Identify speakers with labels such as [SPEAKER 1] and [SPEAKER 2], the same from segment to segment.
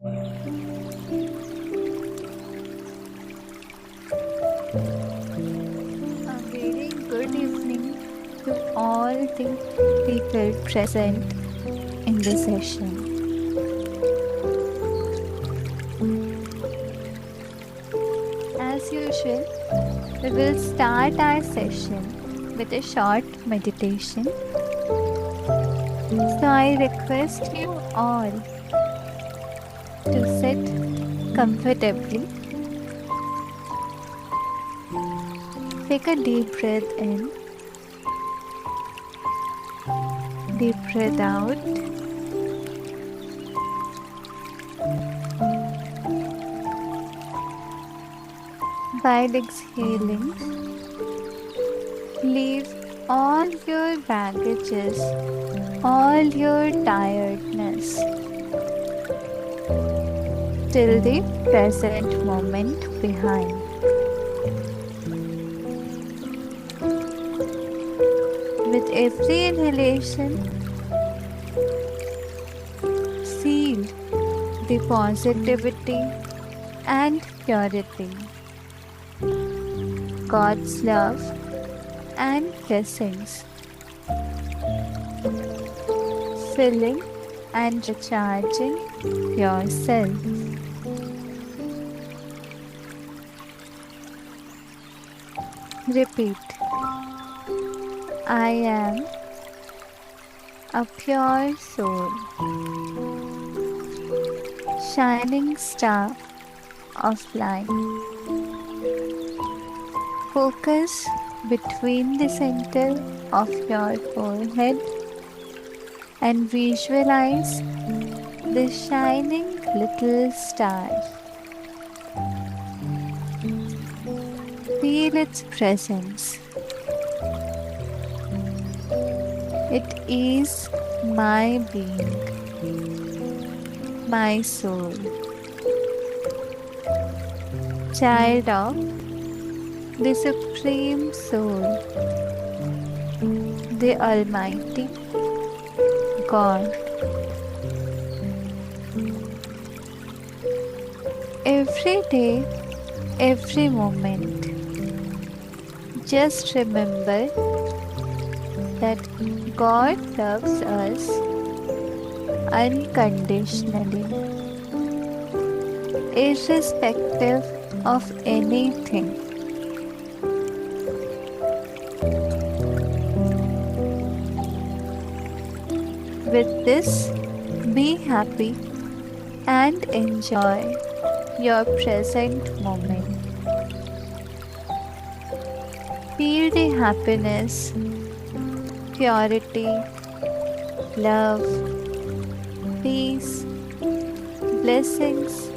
[SPEAKER 1] A very good evening to all the people present in this session. As usual, we will start our session with a short meditation. So I request you all to sit comfortably. Take a deep breath in, deep breath out. While exhaling, leave all your baggages, all your tiredness till the present moment behind. With every inhalation, feel the positivity and purity, God's love and blessings, filling and recharging yourself. Repeat. I am a pure soul, shining star of light. Focus between the center of your forehead and visualize the shining little star. Feel its presence. It is my being, my soul, child of the Supreme Soul, the Almighty God. Every day, every moment, just remember that God loves us unconditionally, irrespective of anything. With this, be happy and enjoy your present moment. Feel the happiness, purity, love, peace, blessings,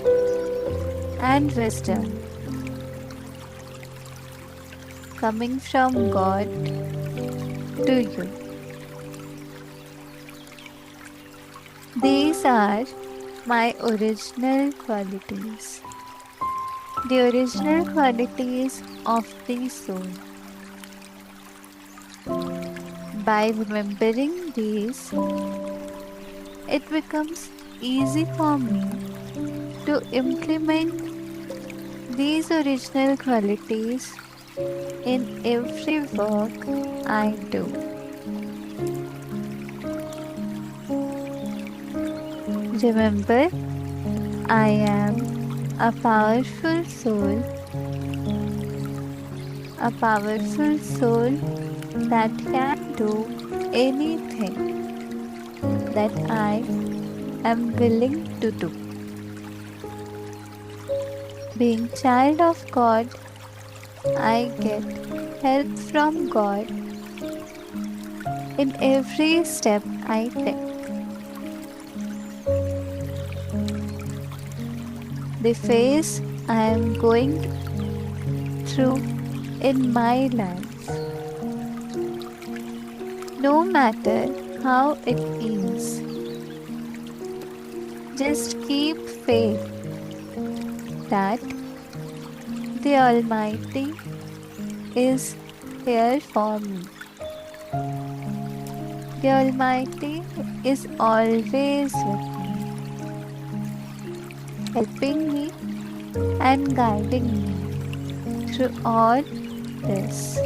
[SPEAKER 1] and wisdom coming from God to you. These are my original qualities, the original qualities of the soul. By remembering these, it becomes easy for me to implement these original qualities in every work I do. Remember, I am a powerful soul that can do anything that I am willing to do. Being child of God, I get help from God in every step I take. The phase I am going through in my life, no matter how it is, just keep faith that the Almighty is here for me. The Almighty is always with me. helping me and guiding me through all this.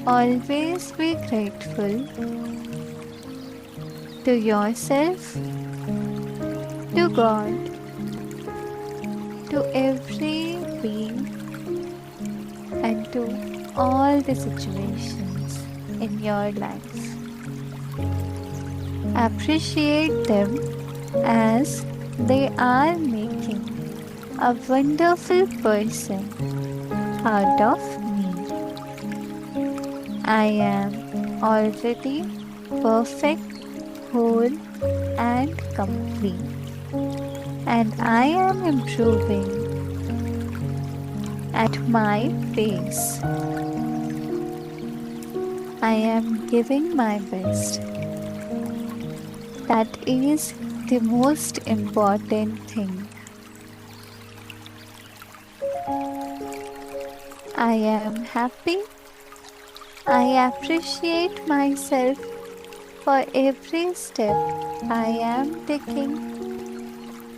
[SPEAKER 1] Always be grateful to yourself, to God, to every being, and to all the situations in your life. Appreciate them as they are making a wonderful person out of me. I am already perfect, whole, and complete, and I am improving at my pace. I am giving my best. That is the most important thing. I am happy. I appreciate myself for every step I am taking,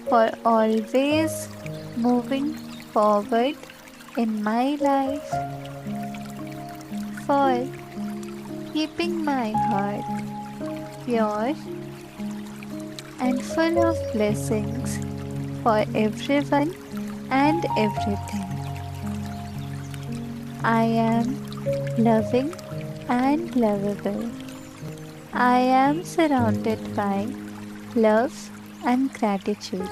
[SPEAKER 1] for always moving forward in my life, for keeping my heart pure and full of blessings for everyone and everything. I am loving and lovable. I am surrounded by love and gratitude.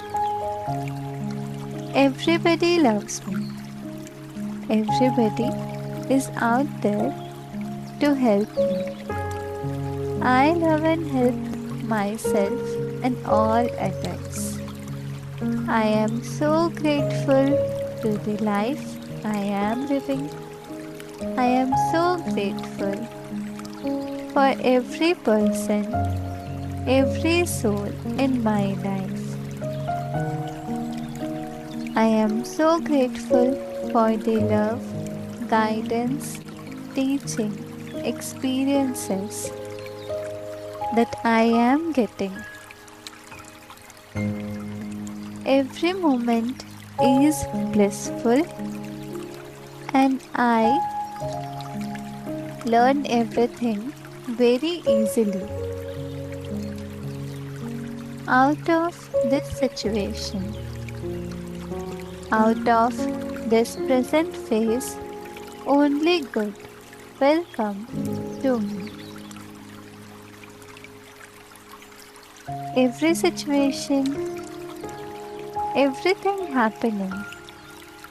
[SPEAKER 1] Everybody loves me. Everybody is out there to help me. I love and help myself and all others. I am so grateful to the life I am living. I am so grateful for every person, every soul in my life. I am so grateful for the love, guidance, teaching, experiences that I am getting. Every moment is blissful, and I learn everything very easily out of this situation, out of this present phase. Only good will come to me. Every situation, everything happening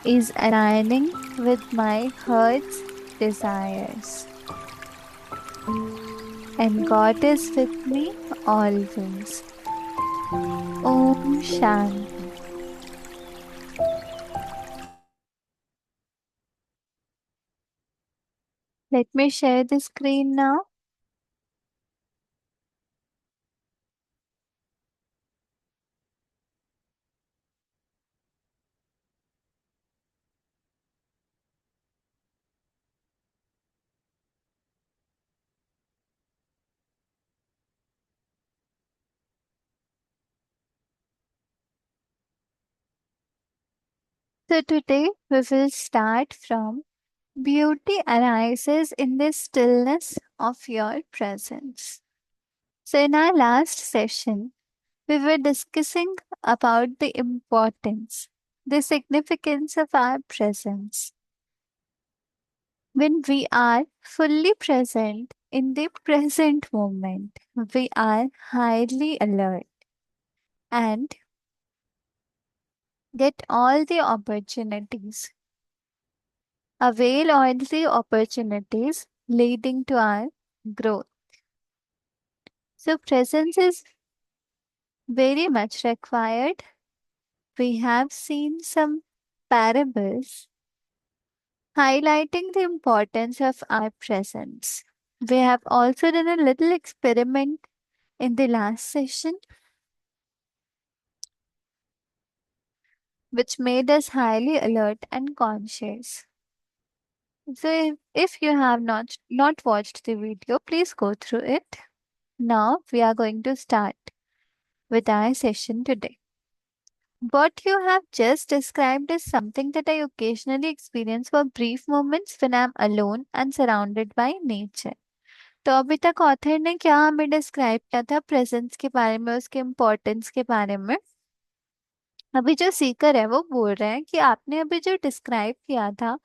[SPEAKER 1] is aligning with my heart's desires. And God is with me always. Om Shanti. Let me share the screen now. So today we will start from beauty arises in the stillness of your presence. So in our last session, we were discussing about the importance, the significance of our presence. When we are fully present in the present moment, we are highly alert and get all the opportunities, avail all the opportunities leading to our growth. So, presence is very much required. We have seen some parables highlighting the importance of our presence. We have also done a little experiment in the last session, which made us highly alert and conscious. So, if you have not watched the video, please go through it. Now, we are going to start. with our session today. What you have just described is something that I occasionally experience for brief moments when I'm alone and surrounded by nature. तो अभी तक author ने क्या हमें describe किया था presence के बारे में, उसके इम्पोर्टेंस के बारे में। अभी जो सीकर है वो बोल रहे हैं कि आपने अभी जो डिस्क्राइब किया था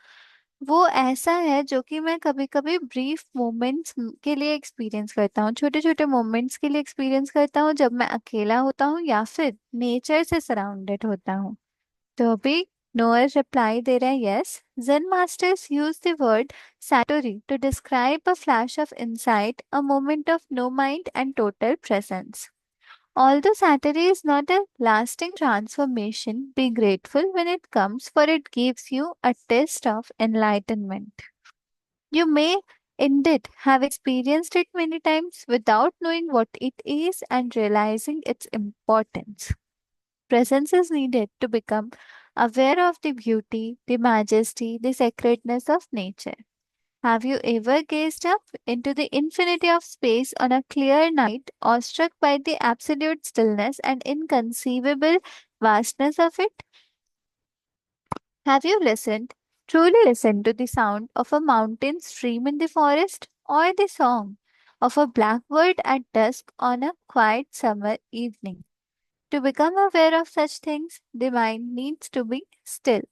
[SPEAKER 1] वो ऐसा है जो कि मैं कभी कभी ब्रीफ मोमेंट्स के लिए एक्सपीरियंस करता हूँ, छोटे छोटे मोमेंट्स के लिए एक्सपीरियंस करता हूँ जब मैं अकेला होता हूँ या फिर नेचर से सराउंडेड होता हूँ। तो अभी नोअर रिप्लाई दे रहा है, yes, Zen masters use the word satori to describe a flash of insight, a moment of no mind and total presence. Although satori is not a lasting transformation, be grateful when it comes, for it gives you a taste of enlightenment. You may indeed have experienced it many times without knowing what it is and realizing its importance. Presence is needed to become aware of the beauty, the majesty, the sacredness of nature. Have you ever gazed up into the infinity of space on a clear night, awestruck by the absolute stillness and inconceivable vastness of it? Have you listened, truly listened to the sound of a mountain stream in the forest, or the song of a blackbird at dusk on a quiet summer evening? To become aware of such things, the mind needs to be still.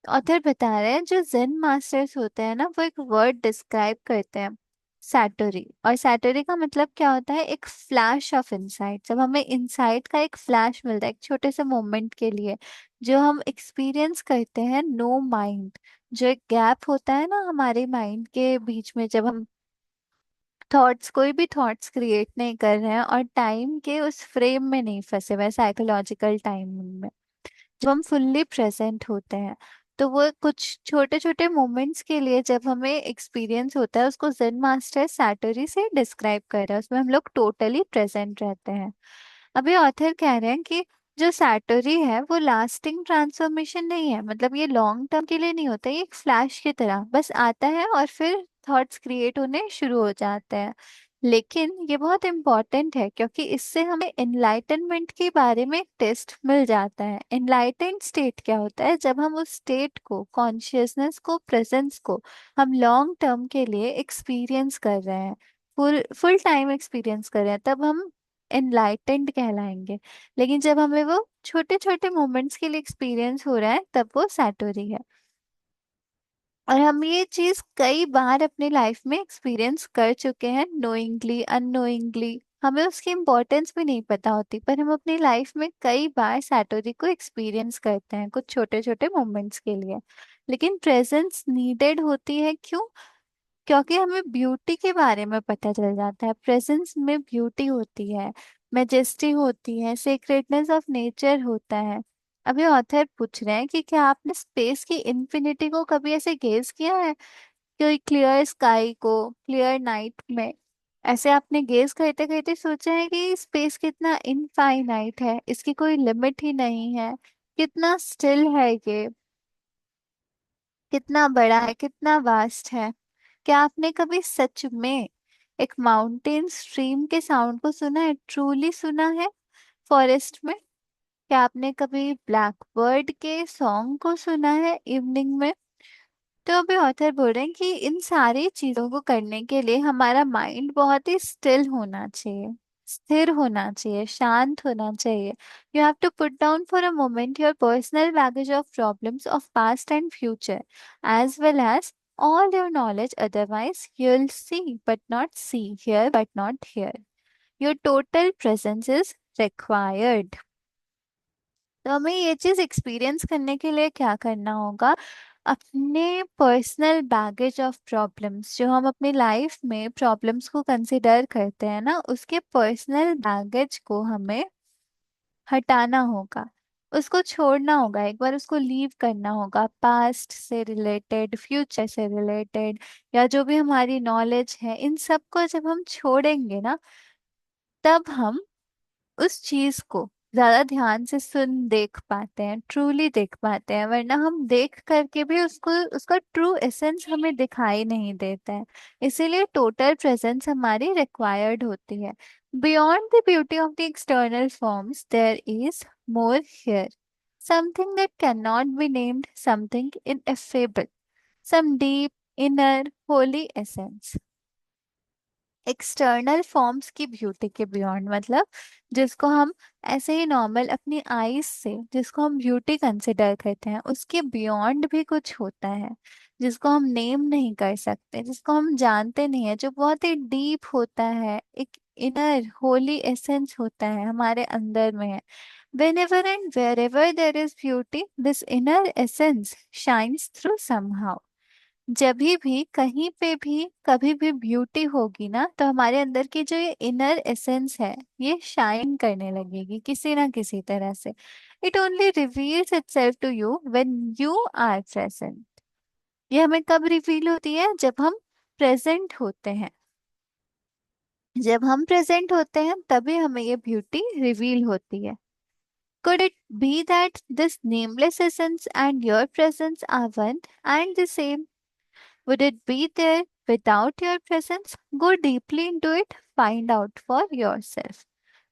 [SPEAKER 1] Author बता रहे हैं जो जेन masters होते हैं ना वो एक word describe करते हैं, सैटोरी। और सैटोरी का मतलब क्या होता है, एक फ्लैश ऑफ इंसाइट। जब हमें इंसाइट का एक फ्लैश मिलता है एक छोटे से मोमेंट के लिए, जो हम एक्सपीरियंस करते हैं नो माइंड, जो एक गैप होता है ना हमारे माइंड के बीच में, जब हम थॉट्स कोई भी थॉट्स क्रिएट नहीं कर रहे हैं और टाइम के उस फ्रेम में नहीं फंसे हुए साइकोलॉजिकल टाइम में, जब हम फुल्ली प्रेजेंट होते हैं, तो वो कुछ छोटे छोटे मोमेंट्स के लिए जब हमें एक्सपीरियंस होता है उसको जेन मास्टर सैटोरी से डिस्क्राइब कर रहा है, उसमें हम लोग टोटली प्रेजेंट रहते हैं। अभी ऑथर कह रहे हैं कि जो सैटोरी है वो लास्टिंग ट्रांसफॉर्मेशन नहीं है, मतलब ये लॉन्ग टर्म के लिए नहीं होता, ये एक फ्लैश की तरह बस आता है और फिर थॉट्स क्रिएट होने शुरू हो जाते हैं। लेकिन ये बहुत इंपॉर्टेंट है क्योंकि इससे हमें एनलाइटनमेंट के बारे में एक टेस्ट मिल जाता है। एनलाइटेंड स्टेट क्या होता है, जब हम उस स्टेट को, कॉन्शियसनेस को, प्रेजेंस को हम लॉन्ग टर्म के लिए एक्सपीरियंस कर रहे हैं, फुल फुल टाइम एक्सपीरियंस कर रहे हैं, तब हम एनलाइटेंड कहलाएंगे। लेकिन जब हमें वो छोटे छोटे मोमेंट्स के लिए एक्सपीरियंस हो रहा है तब वो सैटोरी है। और हम ये चीज कई बार अपनी लाइफ में एक्सपीरियंस कर चुके हैं, नोइंगली अननोइंगली, हमें उसकी इम्पोर्टेंस भी नहीं पता होती, पर हम अपनी लाइफ में कई बार सैटोरी को एक्सपीरियंस करते हैं कुछ छोटे छोटे मोमेंट्स के लिए। लेकिन प्रेजेंस नीडेड होती है, क्यों? क्योंकि हमें ब्यूटी के बारे में पता चल जाता है, प्रेजेंस में ब्यूटी होती है, मेजेस्टी होती है, सेक्रेटनेस ऑफ नेचर होता है। अभी ऑथर पूछ रहे हैं कि क्या आपने स्पेस की इन्फिनिटी को कभी ऐसे गेज किया है, कोई क्लियर स्काई को, क्लियर नाइट में ऐसे आपने गेज करते करते सोचा है कि स्पेस कितना इनफाइनाइट है, इसकी कोई लिमिट ही नहीं है, कितना स्टिल है ये, कितना बड़ा है, कितना वास्ट है। क्या आपने कभी सच में एक माउंटेन स्ट्रीम के साउंड को सुना है, ट्रूली सुना है फॉरेस्ट में? क्या आपने कभी ब्लैक बर्ड के सॉन्ग को सुना है इवनिंग में? तो अभी ऑथर बोल रहे हैं कि इन सारी चीजों को करने के लिए हमारा माइंड बहुत ही स्टिल होना चाहिए, स्थिर होना चाहिए, शांत होना चाहिए। You have to put down for a moment your personal baggage of problems of past and future, as well as all your knowledge, otherwise you'll see but not see, hear but not hear. Your total presence is required. तो हमें ये चीज experience करने के लिए क्या करना होगा, अपने पर्सनल बैगेज ऑफ प्रॉब्लम्स, जो हम अपनी लाइफ में प्रॉब्लम्स को कंसिडर करते हैं ना, उसके पर्सनल बैगेज को हमें हटाना होगा, उसको छोड़ना होगा, एक बार उसको लीव करना होगा, पास्ट से रिलेटेड, फ्यूचर से रिलेटेड, या जो भी हमारी नॉलेज है, इन सब को जब हम छोड़ेंगे ना, तब हम उस चीज को ज्यादा ध्यान से सुन देख पाते हैं, ट्रूली देख पाते हैं, वरना हम देख करके भी उसको, उसका ट्रू एसेंस हमें दिखाई नहीं देता है। इसीलिए टोटल प्रेजेंस हमारी रिक्वायर्ड होती है। Beyond the beauty of the external forms there is more here, something that can not be named, something ineffable, some deep inner holy essence। External forms की ब्यूटी के बियॉन्ड मतलब जिसको हम ऐसे ही normal अपनी आईज से जिसको हम ब्यूटी कंसिडर करते हैं, उसके बियॉन्ड भी कुछ होता है जिसको हम नेम नहीं कर सकते, जिसको हम जानते नहीं है, जो बहुत ही डीप होता है, एक इनर होली एसेंस होता है हमारे अंदर में है। Whenever and wherever there is beauty, this inner essence shines through somehow। जब भी कहीं पे भी कभी भी ब्यूटी होगी ना, तो हमारे अंदर की जो ये इनर एसेंस है ये शाइन करने लगेगी किसी ना किसी तरह से। It only reveals itself to you when you are present. ये हमें कब रिवील होती है? जब हम प्रेजेंट होते हैं। जब हम प्रेजेंट होते हैं तभी हमें ये ब्यूटी रिवील होती है। Could it be that this nameless essence and your presence are one and the same? Would it be there without your presence? Go deeply into it, find out for yourself।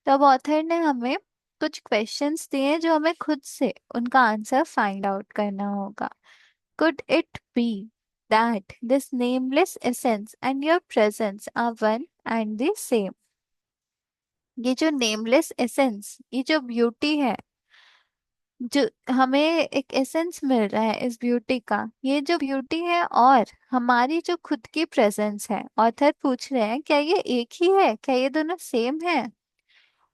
[SPEAKER 1] तो अब author ने हमें कुछ questions दिए हैं जो हमें खुद से उनका आंसर फाइंड आउट करना होगा। Could it be that this nameless essence and your presence are one and the same? ये जो नेमलेस एसेंस, ये जो ब्यूटी है, जो हमें एक एसेंस मिल रहा है इस ब्यूटी का, ये जो ब्यूटी है और हमारी जो खुद की प्रेजेंस है, ऑथर पूछ रहे हैं क्या ये एक ही है, क्या ये दोनों सेम है।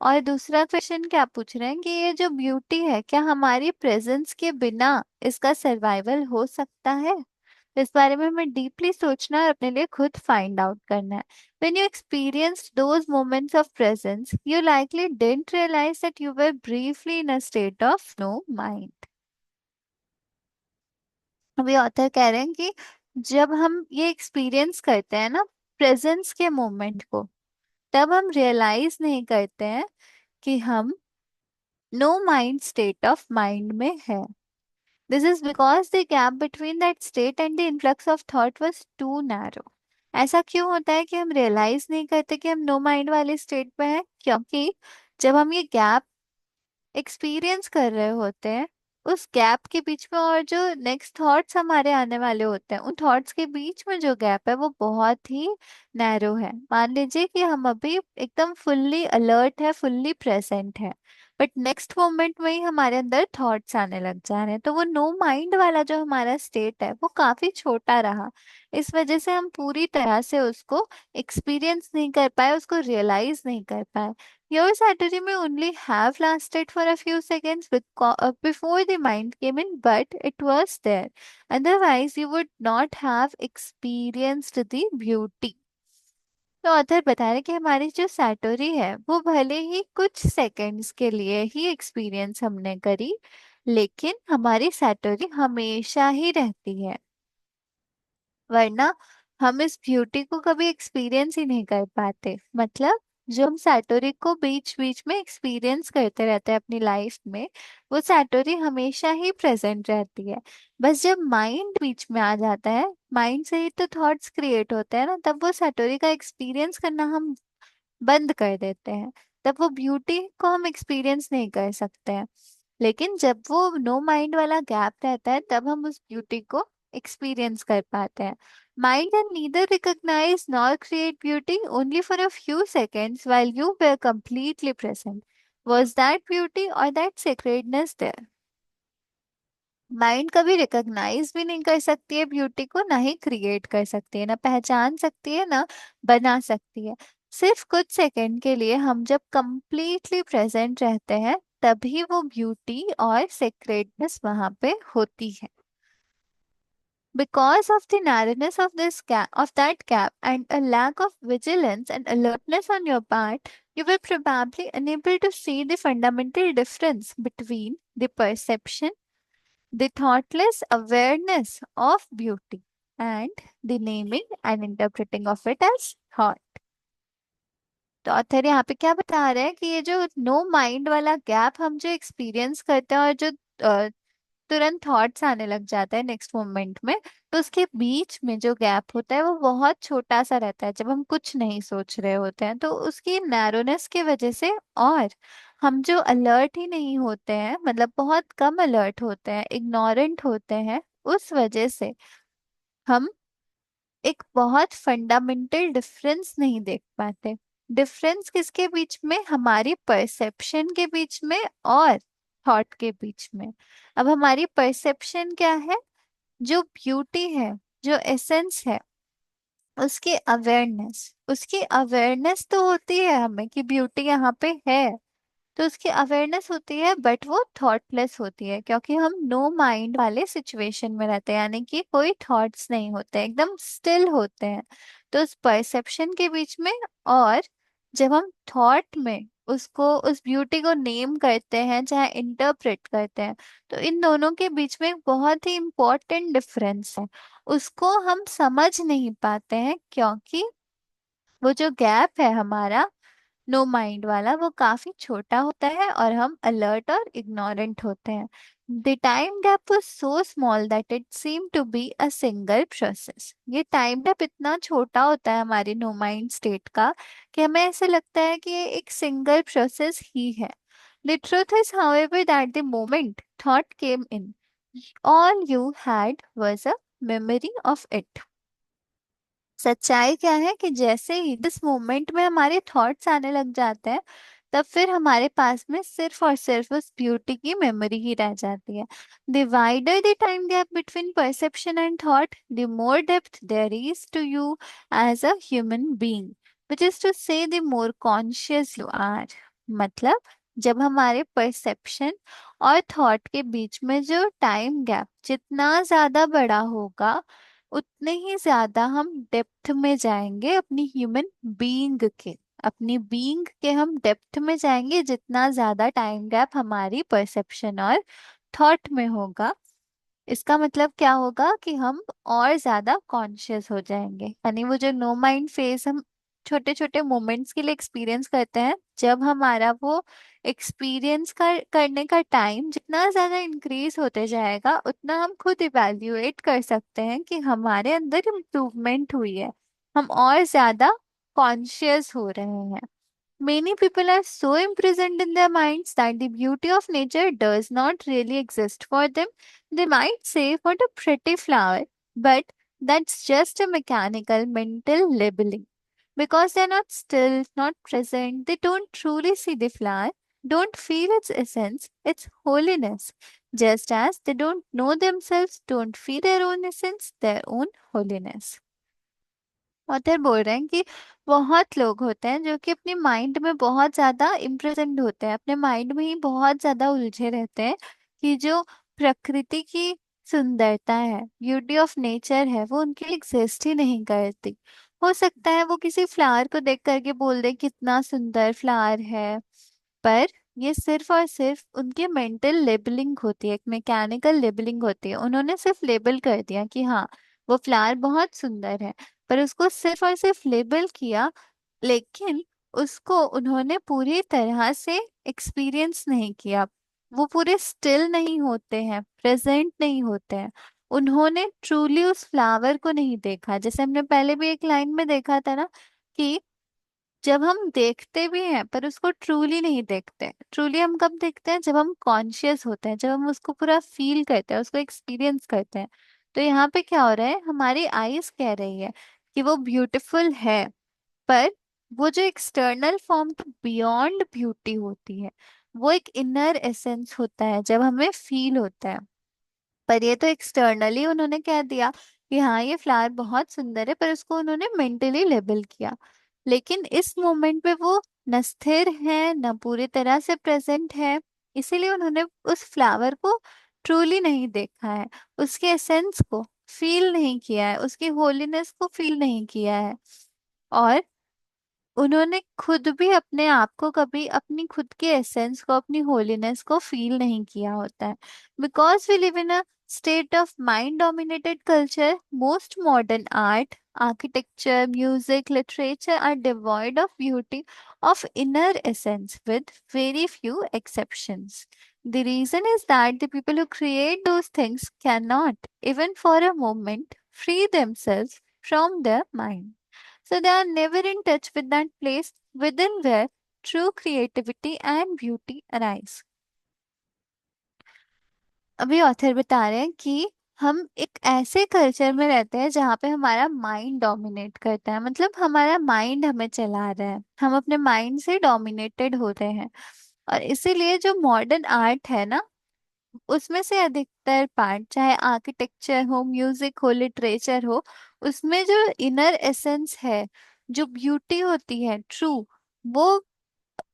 [SPEAKER 1] और दूसरा क्वेश्चन क्या पूछ रहे हैं कि ये जो ब्यूटी है क्या हमारी प्रेजेंस के बिना इसका सर्वाइवल हो सकता है। तो इस बारे में हमें डीपली सोचना और अपने लिए खुद फाइंड आउट करना है। When you experienced those moments of presence, you likely didn't realize that you were briefly in a state of no mind। अभी ऑथर कह रहे हैं कि जब हम ये एक्सपीरियंस करते हैं ना प्रेजेंस के मोमेंट को, तब हम रियलाइज नहीं करते हैं कि हम no mind state of mind में है। This is because the gap between that state and the influx of thought was too narrow. ऐसा क्यों होता है कि हम रियलाइज नहीं करते कि हम नो माइंड वाले स्टेट में हैं? क्योंकि जब हम ये गैप एक्सपीरियंस कर रहे होते हैं, उस गैप के बीच में और जो नेक्स्ट थॉट्स हमारे आने वाले होते हैं, उन थॉट्स के बीच में जो गैप है वो बहुत ही नैरो है। मान लीजिए कि हम अभी एकदम फुल्ली अलर्ट है, फुल्ली प्रेजेंट है, बट नेक्स्ट मोमेंट में ही हमारे अंदर थॉट्स आने लग जा रहे हैं, तो वो नो माइंड वाला जो हमारा स्टेट है वो काफी छोटा रहा। इस वजह से हम पूरी तरह से उसको एक्सपीरियंस नहीं कर पाए, उसको रियलाइज नहीं कर पाए। Your Saturday may only have lasted for a few seconds before the mind came in, but it was there. Otherwise, you would not have experienced the beauty। तो ऑथर बता रहे कि हमारी जो सैटोरी है वो भले ही कुछ सेकंड्स के लिए ही एक्सपीरियंस हमने करी, लेकिन हमारी सैटोरी हमेशा ही रहती है। वरना हम इस ब्यूटी को कभी एक्सपीरियंस ही नहीं कर पाते। मतलब जो हम सैटोरी को बीच बीच में एक्सपीरियंस करते रहते हैं अपनी लाइफ में, वो सैटोरी हमेशा ही प्रेजेंट रहती है। बस जब माइंड बीच में आ जाता है, माइंड से ही तो थॉट्स क्रिएट होते हैं ना, तब वो सैटोरी का एक्सपीरियंस करना हम बंद कर देते हैं। तब वो ब्यूटी को हम एक्सपीरियंस नहीं कर सकते हैं। लेकिन जब वो नो माइंड वाला गैप रहता है तब हम उस ब्यूटी को एक्सपीरियंस कर पाते हैं। Mind can neither recognise nor create beauty only for a few seconds while you were completely present। Was that beauty or that sacredness there? Mind कभी रिकॉग्नाइज भी नहीं कर सकती है ब्यूटी को, ना ही क्रिएट कर सकती है, ना पहचान सकती है, ना बना सकती है। सिर्फ कुछ सेकंड के लिए हम जब कंप्लीटली प्रेजेंट रहते हैं तभी वो ब्यूटी और सेक्रेटनेस वहां पे होती है। Because of the narrowness of this gap, of that gap, and a lack of vigilance and alertness on your part, you were probably unable to see the fundamental difference between the perception, the thoughtless awareness of beauty, and the naming and interpreting of it as thought। तो author यहाँ पे क्या बता रहे हैं कि ये जो नो माइंड वाला गैप हम जो एक्सपीरियंस करते हैं और जो तुरंत थॉट्स आने लग जाता है नेक्स्ट मोमेंट में, तो उसके बीच में जो गैप होता है वो बहुत छोटा सा रहता है जब हम कुछ नहीं सोच रहे होते हैं, तो उसकी नैरोनेस की वजह से। और हम जो अलर्ट ही नहीं होते हैं, मतलब बहुत कम अलर्ट होते हैं, इग्नोरेंट होते हैं, उस वजह से हम एक बहुत फंडामेंटल डिफरेंस नहीं देख पाते। डिफरेंस किसके बीच में? हमारी परसेप्शन के बीच में और थॉट के बीच में। अब हमारी परसेप्शन क्या है? जो ब्यूटी है, जो एसेंस है, उसकी अवेयरनेस तो होती है हमें कि ब्यूटी यहाँ पे है, तो उसकी अवेयरनेस होती है, बट वो थॉटलेस होती है क्योंकि हम नो माइंड वाले सिचुएशन में रहते हैं, यानी कि कोई थॉट्स नहीं होते, एकदम स्टिल होते हैं। तो उस परसेप्शन के बीच में और जब हम थॉट में उसको, उस ब्यूटी को नेम करते हैं चाहे इंटरप्रेट करते हैं, तो इन दोनों के बीच में एक बहुत ही इम्पोर्टेंट डिफरेंस है। उसको हम समझ नहीं पाते हैं क्योंकि वो जो गैप है हमारा नो माइंड वाला, वो काफी छोटा होता है और हम अलर्ट और इग्नोरेंट होते हैं। The time gap was so small that it seemed to be a single process. ये टाइम गैप इतना छोटा होता है हमारे नो माइंड स्टेट का कि हमें ऐसे लगता है कि ये एक सिंगल प्रोसेस ही है। The truth is however that the moment thought came in, all you had was a memory of it। सच्चाई क्या है कि जैसे ही जिस मोमेंट में हमारे थॉट्स आने लग जाते हैं, तब फिर हमारे पास में सिर्फ और सिर्फ उस ब्यूटी की मेमोरी ही रह जाती है। The wider the time gap between perception and thought, the more depth there is to you as a human being, which is to say the more conscious you are. मतलब जब हमारे perception और thought के बीच में जो time gap जितना ज्यादा बड़ा होगा, उतने ही ज्यादा हम डेप्थ में जाएंगे अपनी ह्यूमन बीइंग के, अपनी बीइंग के हम डेप्थ में जाएंगे जितना ज्यादा टाइम गैप हमारी परसेप्शन और थॉट में होगा। इसका मतलब क्या होगा कि हम और ज्यादा कॉन्शियस हो जाएंगे, यानी वो जो नो माइंड फेज हम छोटे छोटे मोमेंट्स के लिए एक्सपीरियंस करते हैं, जब हमारा वो एक्सपीरियंस करने का टाइम जितना ज्यादा इंक्रीज होते जाएगा, उतना हम खुद इवेल्युएट कर सकते हैं कि हमारे अंदर इम्प्रूवमेंट हुई है, हम और ज्यादा कॉन्शियस हो रहे हैं। Many people are so imprisoned in their minds that the beauty of nature does not really exist for them. They might say, "What a pretty flower," but that's just a mechanical mental labeling. Because they're not still, not present, they don't truly see the flower, don't feel its essence, its holiness. Just as they don't know themselves, don't feel their own essence, their own holiness. Author बोल रहे हैं कि बहुत लोग होते हैं जो कि अपने माइंड में बहुत ज्यादा इम्प्रेजेंट होते हैं, अपने माइंड में ही बहुत ज्यादा उलझे रहते हैं कि जो प्रकृति की सुंदरता है, ब्यूटी ऑफ नेचर है, वो उनके लिए एग्जिस्ट ही नहीं करती। हो सकता है वो किसी फ्लावर को देख करके बोल दे कितना सुंदर फ्लावर है, पर ये सिर्फ और सिर्फ उनके मेंटल लेबलिंग होती है, एक मैकेनिकल लेबलिंग होती है। उन्होंने सिर्फ लेबल कर दिया कि हाँ वो फ्लावर बहुत सुंदर है, पर उसको सिर्फ और सिर्फ लेबल किया, लेकिन उसको उन्होंने पूरी तरह से एक्सपीरियंस नहीं किया। वो पूरे स्टिल नहीं होते हैं, प्रेजेंट नहीं होते हैं, उन्होंने ट्रूली उस फ्लावर को नहीं देखा। जैसे हमने पहले भी एक लाइन में देखा था ना कि जब हम देखते भी हैं पर उसको ट्रूली नहीं देखते। ट्रूली हम कब देखते हैं? जब हम कॉन्शियस होते हैं, जब हम उसको पूरा फील करते हैं, उसको एक्सपीरियंस करते हैं। तो यहाँ पे क्या हो रहा है, हमारी आईज कह रही है कि वो ब्यूटीफुल है, पर वो जो एक्सटर्नल फॉर्म तो बियॉन्ड ब्यूटी होती है, वो एक इनर एसेंस होता है जब हमें फील होता है। पर ये तो एक्सटर्नली उन्होंने कह दिया कि हाँ ये फ्लावर बहुत सुंदर है, पर उसको उन्होंने मेंटली लेबल किया। लेकिन इस मोमेंट पे वो न स्थिर है न पूरी तरह से प्रेजेंट है, इसीलिए उन्होंने उस फ्लावर को ट्रूली नहीं देखा है, उसके एसेंस को फील नहीं किया है, उसकी होलीनेस को फील नहीं किया है। और उन्होंने खुद भी अपने आप को कभी अपनी खुद के एसेंस को, अपनी होलीनेस को फील नहीं किया होता है। Because we live in a state of mind dominated culture, most modern art Architecture, music, literature are devoid of beauty of inner essence, with very few exceptions. The reason is that the people who create those things cannot, even for a moment, free themselves from their mind. So they are never in touch with that place within where true creativity and beauty arise. अभी author बता रहे हैं कि हम एक ऐसे culture में रहते हैं जहाँ पे हमारा माइंड डोमिनेट करता है, मतलब हमारा माइंड हमें चला रहा है, हम अपने माइंड से डोमिनेटेड हो रहे हैं। और इसीलिए जो मॉडर्न आर्ट है ना, उसमें से अधिकतर पार्ट, चाहे आर्किटेक्चर हो, म्यूजिक हो, लिटरेचर हो, उसमें जो इनर एसेंस है, जो ब्यूटी होती है ट्रू, वो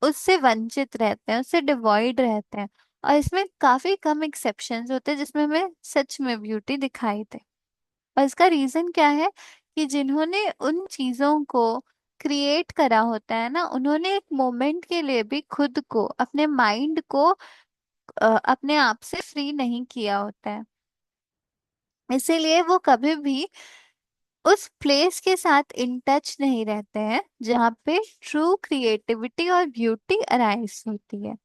[SPEAKER 1] उससे वंचित रहते हैं, उससे डिवॉइड रहते हैं। और इसमें काफी कम एक्सेप्शंस होते हैं जिसमें हमें सच में ब्यूटी दिखाई दे। और इसका रीजन क्या है कि जिन्होंने उन चीजों को क्रिएट करा होता है ना, उन्होंने एक मोमेंट के लिए भी खुद को, अपने माइंड को अपने आप से फ्री नहीं किया होता है। इसीलिए वो कभी भी उस प्लेस के साथ इन टच नहीं रहते हैं जहाँ पे ट्रू क्रिएटिविटी और ब्यूटी अराइज होती है।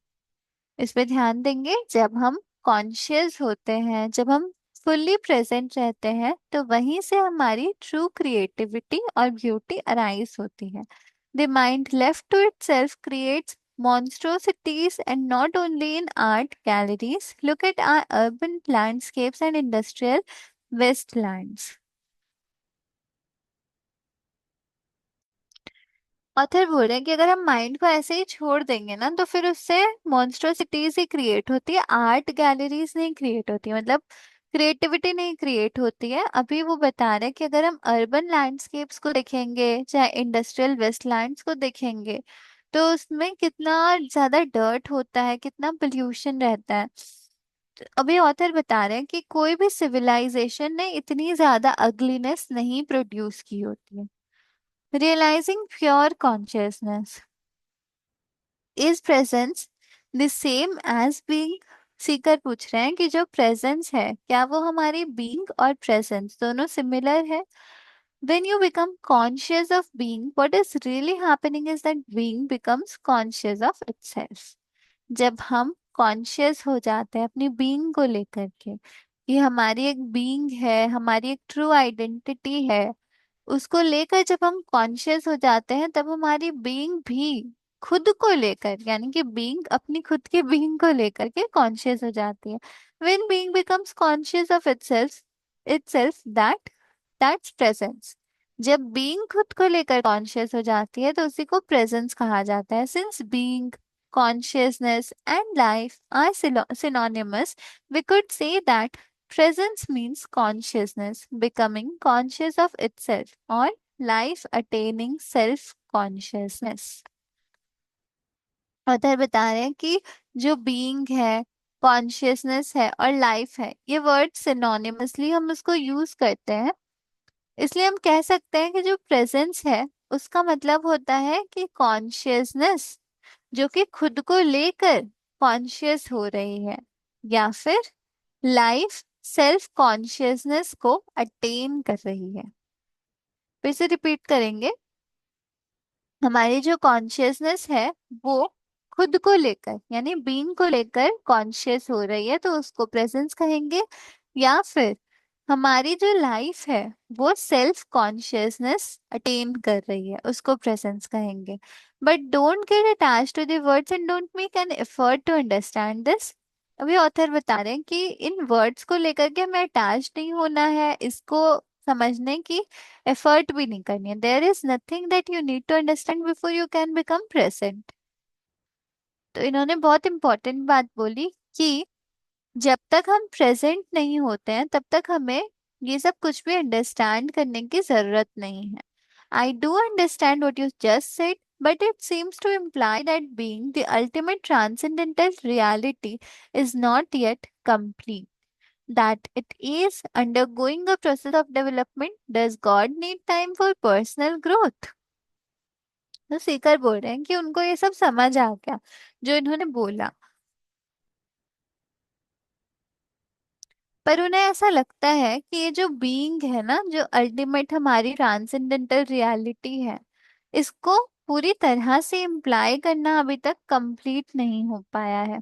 [SPEAKER 1] इस पे ध्यान देंगे, जब हम कॉन्शियस होते हैं, जब हम फुल्ली प्रेजेंट रहते हैं, तो वहीं से हमारी ट्रू क्रिएटिविटी और ब्यूटी अराइज होती है। The mind left to itself creates monstrosities, and not only in art galleries. Look at our urban landscapes and industrial wastelands. Author बोल रहे हैं कि अगर हम माइंड को ऐसे ही छोड़ देंगे ना, तो फिर उससे मॉन्स्ट्रोसिटीज ही क्रिएट होती है, आर्ट गैलरीज नहीं क्रिएट होती, मतलब क्रिएटिविटी नहीं क्रिएट होती है। अभी वो बता रहे हैं कि अगर हम अर्बन लैंडस्केप्स को देखेंगे, चाहे इंडस्ट्रियल वेस्टलैंड्स को देखेंगे, तो उसमें कितना ज्यादा डर्ट होता है, कितना पोल्यूशन रहता है। तो अभी ऑथर बता रहे हैं कि कोई भी सिविलाइजेशन ने इतनी ज्यादा अगलीनेस नहीं प्रोड्यूस की होती है। Realizing pure consciousness, is presence the same as being? Sikar पूछ रहे हैं कि जो प्रेजेंस है, क्या वो हमारी बीइंग और प्रेजेंस दोनों सिमिलर है? When you become conscious of being, what is really happening is that being becomes conscious of itself. जब हम कॉन्शियस हो जाते हैं अपनी बीइंग को लेकर के, कि हमारी एक बीइंग है, हमारी एक ट्रू आइडेंटिटी है, उसको लेकर जब हम कॉन्शियस हो जाते हैं, तब हमारी बीइंग भी खुद को लेकर, यानी कि बीइंग अपनी खुद की बीइंग को लेकर के कॉन्शियस हो जाती है। When being becomes conscious of itself, itself that's presence. जब बीइंग खुद को लेकर कॉन्शियस हो जाती है, तो उसी को प्रेजेंस कहा जाता है। Since being, consciousness, and life are synonymous, we could say that presence means consciousness becoming conscious of itself, or life attaining self consciousness. अतः बता रहे हैं कि जो बीइंग है, कॉन्शियसनेस है और लाइफ है, ये वर्ड सिनोनिमसली हम उसको यूज करते हैं। इसलिए हम कह सकते हैं कि जो प्रेजेंस है, उसका मतलब होता है कि कॉन्शियसनेस जो कि खुद को लेकर कॉन्शियस हो रही है, या फिर लाइफ सेल्फ कॉन्शियसनेस को अटेन कर रही है। फिर से रिपीट करेंगे, हमारी जो कॉन्शियसनेस है, वो खुद को लेकर, यानी बीइंग को लेकर कॉन्शियस हो रही है, तो उसको प्रेजेंस कहेंगे। या फिर हमारी जो लाइफ है, वो सेल्फ कॉन्शियसनेस अटेन कर रही है, उसको प्रेजेंस कहेंगे। But don't get attach to the words and don't make an effort to understand this. अभी ऑथर बता रहे हैं कि इन वर्ड्स को लेकर के हमें अटैच नहीं होना है, इसको समझने की एफर्ट भी नहीं करनी है। There is nothing that you need to understand before you can become present. तो इन्होंने बहुत इंपॉर्टेंट बात बोली कि जब तक हम प्रेजेंट नहीं होते हैं, तब तक हमें ये सब कुछ भी अंडरस्टैंड करने की जरूरत नहीं है। I do understand what you just said, but it seems to imply that being the ultimate transcendental reality is not yet complete, that it is undergoing a process of development. Does God need time for personal growth? तो सीकर बोल रहे हैं कि उनको ये सब समझ आ गया जो इन्होंने बोला। पर उन्हें ऐसा लगता है कि ये जो बीइंग है ना, जो अल्टीमेट हमारी ट्रांसेंडेंटल रियलिटी है, इसको पूरी तरह से इम्प्लाई करना अभी तक कंप्लीट नहीं हो पाया है।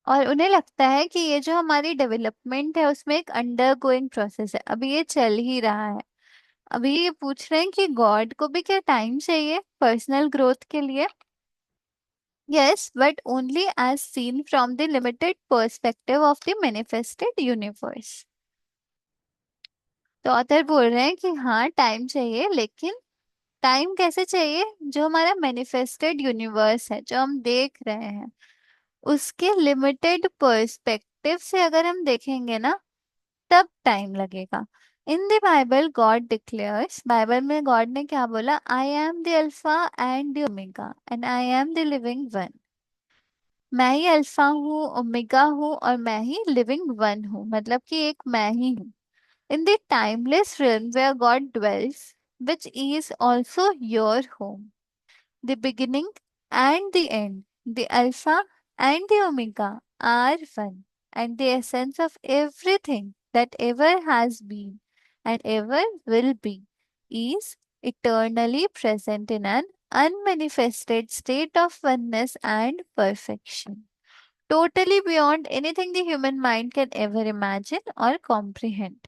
[SPEAKER 1] और उन्हें लगता है कि ये जो हमारी डेवलपमेंट है उसमें एक अंडर गोइंग प्रोसेस है, अभी ये चल ही रहा है। अभी ये पूछ रहे हैं कि गॉड को भी क्या टाइम चाहिए पर्सनल ग्रोथ के लिए? Yes, but only as seen from the limited perspective of the manifested universe. तो ऑथर बोल रहे हैं कि हाँ टाइम चाहिए, लेकिन टाइम कैसे चाहिए? जो हमारा मैनिफेस्टेड यूनिवर्स है, जो हम देख रहे हैं, उसके लिमिटेड पर्सपेक्टिव से अगर हम देखेंगे ना, तब टाइम लगेगा। In the Bible God declares, Bible में गॉड ने क्या बोला? I am the alpha and the omega and I am the living one. मैं ही अल्फा हूँ, ओमेगा हूँ, और मैं ही लिविंग वन हूँ, मतलब कि एक मैं ही हूँ। In the timeless realm where God dwells, which is also your home, the beginning and the end, the Alpha and the Omega are one, and the essence of everything that ever has been and ever will be is eternally present in an unmanifested state of oneness and perfection, totally beyond anything the human mind can ever imagine or comprehend।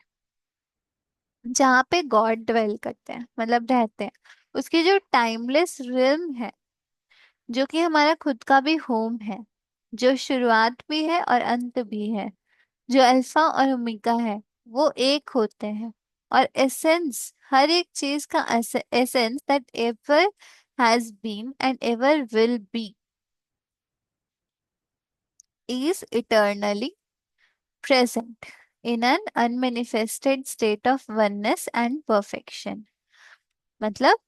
[SPEAKER 1] जहाँ पे God dwell करते हैं, मतलब रहते हैं, उसकी जो timeless realm है, जो कि हमारा खुद का भी होम है, जो शुरुआत भी है और अंत भी है, जो अल्फा और ओमेगा है, वो एक होते हैं। और एसेंस, हर एक चीज का essence that ever has been and ever will be is eternally present in an unmanifested state of oneness and perfection। मतलब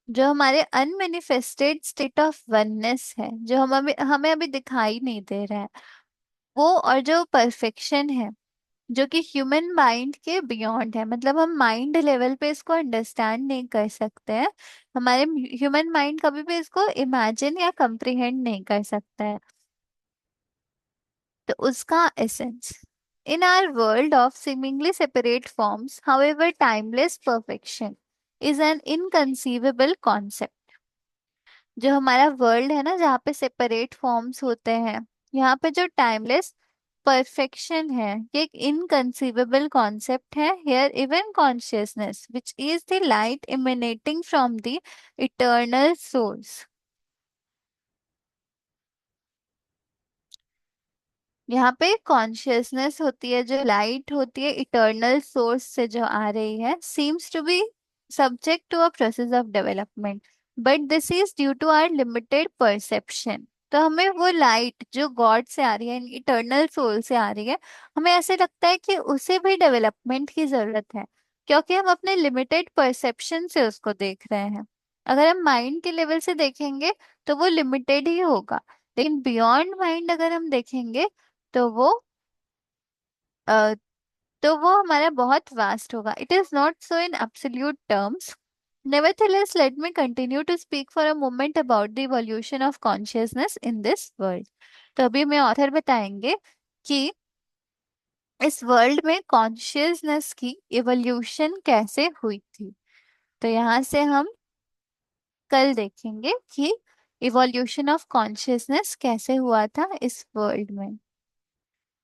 [SPEAKER 1] जो हमारे अनमेनिफेस्टेड स्टेट ऑफ वननेस है, जो हम अभी हमें अभी दिखाई नहीं दे रहा है, वो, और जो परफेक्शन है, जो कि ह्यूमन माइंड के बियॉन्ड है, मतलब हम माइंड लेवल पे इसको अंडरस्टैंड नहीं कर सकते हैं। हमारे ह्यूमन माइंड कभी भी इसको इमेजिन या कंप्रिहेंड नहीं कर सकता है। तो उसका essence, in our world of seemingly separate forms, however timeless perfection is an inconceivable concept। जो हमारा वर्ल्ड है ना, जहाँ पे सेपरेट फॉर्म्स होते हैं, यहाँ पे जो टाइमलेस परफेक्शन है, ये एक इनकंसीवेबल कॉन्सेप्ट है। Here even consciousness which is the light emanating from the eternal source. यहाँ पे कॉन्शियसनेस होती है, जो लाइट होती है इटर्नल सोर्स से जो आ रही है, seems to be subject to a process of development, but this is due to our limited perception. तो हमें वो लाइट जो गॉड से आ रही है, इटर्नल सोल से आ रही है, हमें ऐसे लगता है कि उसे भी डेवलपमेंट की जरूरत है, क्योंकि हम अपने लिमिटेड परसेप्शन से उसको देख रहे हैं। अगर हम माइंड के लेवल से देखेंगे तो वो लिमिटेड ही होगा, लेकिन बियॉन्ड माइंड अगर हम देखेंगे तो अ, वो हमारा बहुत वास्ट होगा। It is not so in absolute terms. Nevertheless, let me continue to speak for a moment about the evolution of consciousness in this world। तो अभी मैं ऑथर बताएंगे कि इस वर्ल्ड में कॉन्शियसनेस की इवोल्यूशन कैसे हुई थी। तो यहाँ से हम कल देखेंगे कि इवोल्यूशन ऑफ कॉन्शियसनेस कैसे हुआ था इस वर्ल्ड में।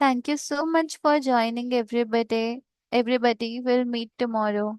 [SPEAKER 1] Thank you so much for joining everybody. Everybody will meet tomorrow.